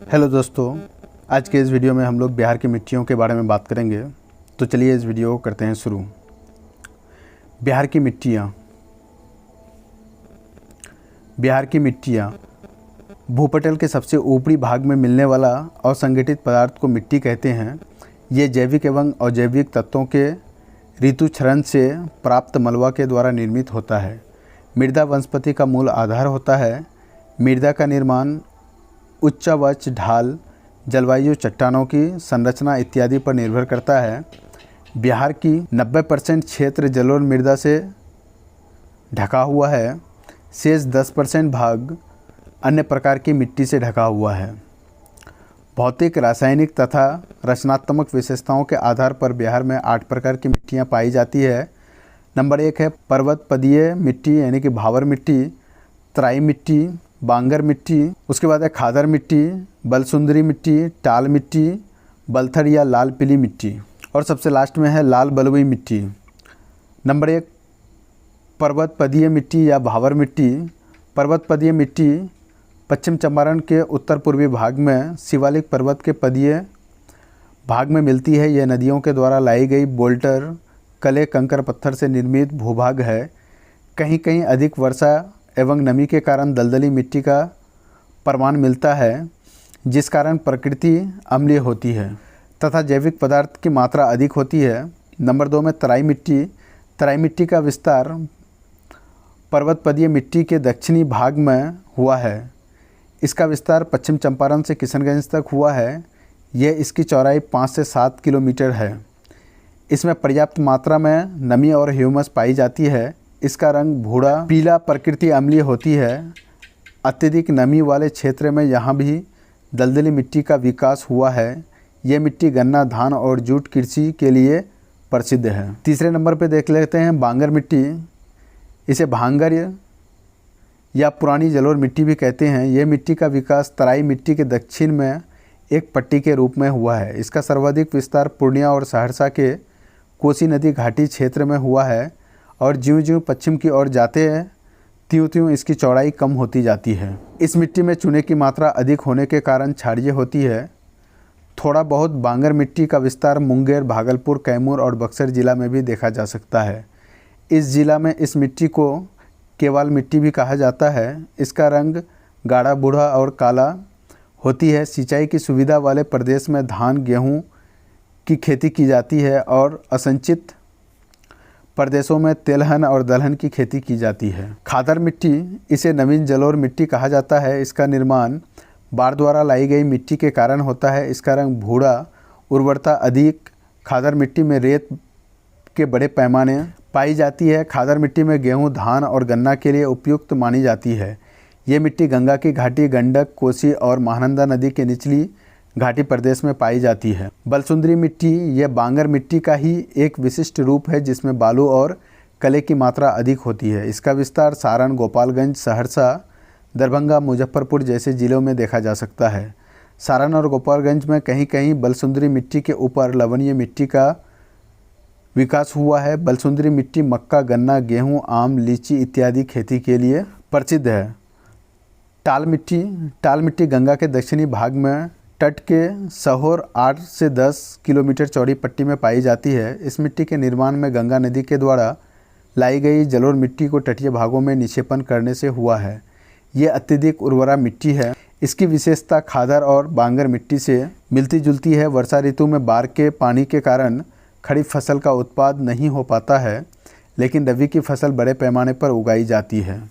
Hello दोस्तों, आज के इस वीडियो में हम लोग बिहार की मिट्टियों के बारे में बात करेंगे। तो चलिए इस वीडियो को करते हैं शुरू। बिहार की मिट्टियाँ। बिहार की मिट्टियाँ भूपटल के सबसे ऊपरी भाग में मिलने वाला असंगठित पदार्थ को मिट्टी कहते हैं। ये जैविक एवं अजैविक तत्वों के ऋतुक्षरण से प्राप्त मलबा के द्वारा निर्मित होता है। मृदा वनस्पति का मूल आधार होता है। मृदा का निर्माण उच्चावच ढाल, जलवायु, चट्टानों की संरचना इत्यादि पर निर्भर करता है। बिहार की 90% क्षेत्र जलोढ़ मृदा से ढका हुआ है। शेष 10% भाग अन्य प्रकार की मिट्टी से ढका हुआ है। भौतिक, रासायनिक तथा रचनात्मक विशेषताओं के आधार पर बिहार में 8 प्रकार की मिट्टियाँ पाई जाती है। नंबर 1 है पर्वत पदीय मिट्टी यानी कि भावर मिट्टी, तराई मिट्टी, बांगर मिट्टी। उसके बाद है खादर मिट्टी, बलसुंदरी मिट्टी, टाल मिट्टी, बलथर या लाल पीली मिट्टी। और सबसे लास्ट में है लाल बलुई मिट्टी। नंबर 1 पर्वत पदीय मिट्टी या भावर मिट्टी। पर्वत पदीय मिट्टी पश्चिम चंपारण के उत्तर पूर्वी भाग में शिवालिक पर्वत के पदीय भाग में मिलती है। यह नदियों के द्वारा लाई गई बोल्टर, कले, कंकर, पत्थर से निर्मित भूभाग है। कहीं कहीं अधिक वर्षा एवं नमी के कारण दलदली मिट्टी का प्रमाण मिलता है, जिस कारण प्रकृति अम्लीय होती है तथा जैविक पदार्थ की मात्रा अधिक होती है। नंबर 2 में तराई मिट्टी। तराई मिट्टी का विस्तार पर्वतपदीय मिट्टी के दक्षिणी भाग में हुआ है। इसका विस्तार पश्चिम चंपारण से किशनगंज तक हुआ है। यह इसकी चौड़ाई 5 से 7 किलोमीटर है। इसमें पर्याप्त मात्रा में नमी और ह्यूमस पाई जाती है। इसका रंग भूरा पीला प्रकृति अम्लीय होती है। अत्यधिक नमी वाले क्षेत्र में यहाँ भी दलदली मिट्टी का विकास हुआ है। यह मिट्टी गन्ना, धान और जूट कृषि के लिए प्रसिद्ध है। तीसरे नंबर पे देख लेते हैं बांगर मिट्टी। इसे भांगर या पुरानी जलोढ़ मिट्टी भी कहते हैं। यह मिट्टी का विकास तराई मिट्टी के दक्षिण में एक पट्टी के रूप में हुआ है। इसका सर्वाधिक विस्तार पूर्णिया और सहरसा के कोसी नदी घाटी क्षेत्र में हुआ है और ज्यों-ज्यों पश्चिम की ओर जाते हैं त्यों-त्यों इसकी चौड़ाई कम होती जाती है। इस मिट्टी में चूने की मात्रा अधिक होने के कारण क्षारीय होती है। थोड़ा बहुत बांगर मिट्टी का विस्तार मुंगेर, भागलपुर, कैमूर और बक्सर जिला में भी देखा जा सकता है। इस जिला में इस मिट्टी को केवाल मिट्टी भी कहा जाता है। इसका रंग गाढ़ा भूरा और काला होती है। सिंचाई की सुविधा वाले प्रदेश में धान, गेहूँ की खेती की जाती है और असिंचित प्रदेशों में तेलहन और दलहन की खेती की जाती है। खादर मिट्टी, इसे नवीन जलोढ़ मिट्टी कहा जाता है। इसका निर्माण बाढ़ द्वारा लाई गई मिट्टी के कारण होता है। इसका रंग भूरा, उर्वरता अधिक। खादर मिट्टी में रेत के बड़े पैमाने पाई जाती है। खादर मिट्टी में गेहूं, धान और गन्ना के लिए उपयुक्त मानी जाती है। ये मिट्टी गंगा की घाटी, गंडक, कोसी और महानंदा नदी के निचली घाटी प्रदेश में पाई जाती है। बलसुंदरी मिट्टी, यह बांगर मिट्टी का ही एक विशिष्ट रूप है जिसमें बालू और कले की मात्रा अधिक होती है। इसका विस्तार सारण, गोपालगंज, सहरसा, दरभंगा, मुजफ्फरपुर जैसे जिलों में देखा जा सकता है। सारण और गोपालगंज में कहीं कहीं बलसुंदरी मिट्टी के ऊपर लवणीय मिट्टी का विकास हुआ है। बलसुंदरी मिट्टी मक्का, गन्ना, गेहूँ, आम, लीची इत्यादि खेती के लिए प्रसिद्ध है। टाल मिट्टी। टाल मिट्टी गंगा के दक्षिणी भाग में तट के सहोर 8 से 10 किलोमीटर चौड़ी पट्टी में पाई जाती है। इस मिट्टी के निर्माण में गंगा नदी के द्वारा लाई गई जलोढ़ मिट्टी को तटीय भागों में निक्षेपण करने से हुआ है। ये अत्यधिक उर्वरा मिट्टी है। इसकी विशेषता खादर और बांगर मिट्टी से मिलती जुलती है। वर्षा ऋतु में बाढ़ के पानी के कारण खरीफ फसल का उत्पाद नहीं हो पाता है, लेकिन रबी की फसल बड़े पैमाने पर उगाई जाती है।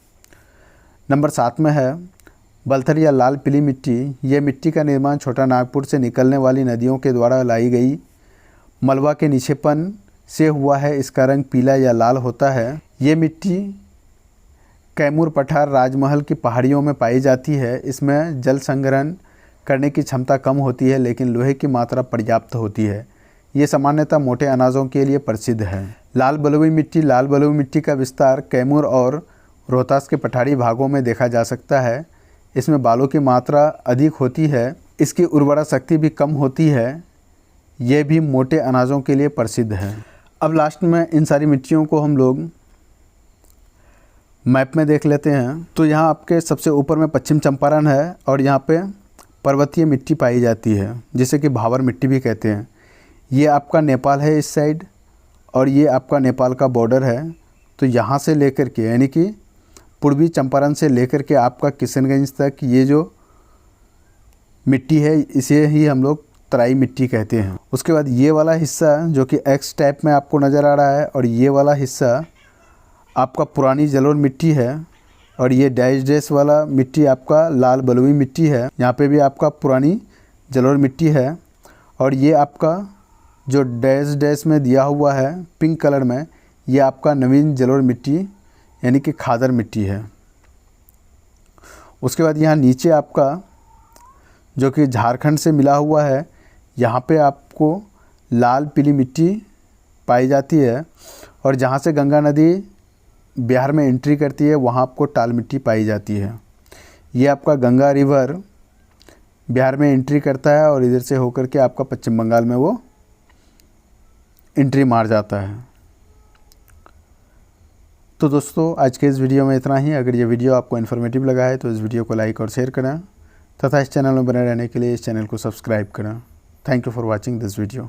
नंबर 7 में है बलथर या लाल पीली मिट्टी। ये मिट्टी का निर्माण छोटा नागपुर से निकलने वाली नदियों के द्वारा लाई गई मलबा के निक्षेपण से हुआ है। इसका रंग पीला या लाल होता है। ये मिट्टी कैमूर, पठार, राजमहल की पहाड़ियों में पाई जाती है। इसमें जल संग्रहण करने की क्षमता कम होती है, लेकिन लोहे की मात्रा पर्याप्त होती है। ये सामान्यतः मोटे अनाजों के लिए प्रसिद्ध है। लाल बलुई मिट्टी। लाल बलुई मिट्टी का विस्तार कैमूर और रोहतास के पठारी भागों में देखा जा सकता है। इसमें बालू की मात्रा अधिक होती है। इसकी उर्वरा शक्ति भी कम होती है। ये भी मोटे अनाजों के लिए प्रसिद्ध है। अब लास्ट में इन सारी मिट्टियों को हम लोग मैप में देख लेते हैं। तो यहाँ आपके सबसे ऊपर में पश्चिम चंपारण है और यहाँ पे पर्वतीय मिट्टी पाई जाती है, जिसे कि भावर मिट्टी भी कहते हैं। ये आपका नेपाल है इस साइड, और ये आपका नेपाल का बॉर्डर है। तो यहाँ से लेकर के यानी कि पूर्वी चंपारण से लेकर के आपका किशनगंज तक ये जो मिट्टी है इसे ही हम लोग तराई मिट्टी कहते हैं। उसके बाद ये वाला हिस्सा जो कि एक्स टाइप में आपको नज़र आ रहा है, और ये वाला हिस्सा आपका पुरानी जलोढ़ मिट्टी है, और ये डैश डैश वाला मिट्टी आपका लाल बलुई मिट्टी है। यहाँ पे भी आपका पुरानी जलोढ़ मिट्टी है, और ये आपका जो डैश डैश में दिया हुआ है पिंक कलर में, ये आपका नवीन जलोढ़ मिट्टी यानी कि खादर मिट्टी है। उसके बाद यहाँ नीचे आपका जो कि झारखंड से मिला हुआ है, यहाँ पे आपको लाल पीली मिट्टी पाई जाती है, और जहाँ से गंगा नदी बिहार में एंट्री करती है वहाँ आपको टाल मिट्टी पाई जाती है। ये आपका गंगा रिवर बिहार में एंट्री करता है, और इधर से होकर के आपका पश्चिम बंगाल में वो एंट्री मार जाता है। तो दोस्तों आज के इस वीडियो में इतना ही। अगर ये वीडियो आपको इन्फॉर्मेटिव लगा है तो इस वीडियो को लाइक और शेयर करें, तथा इस चैनल में बने रहने के लिए इस चैनल को सब्सक्राइब करें। Thank you for watching this video.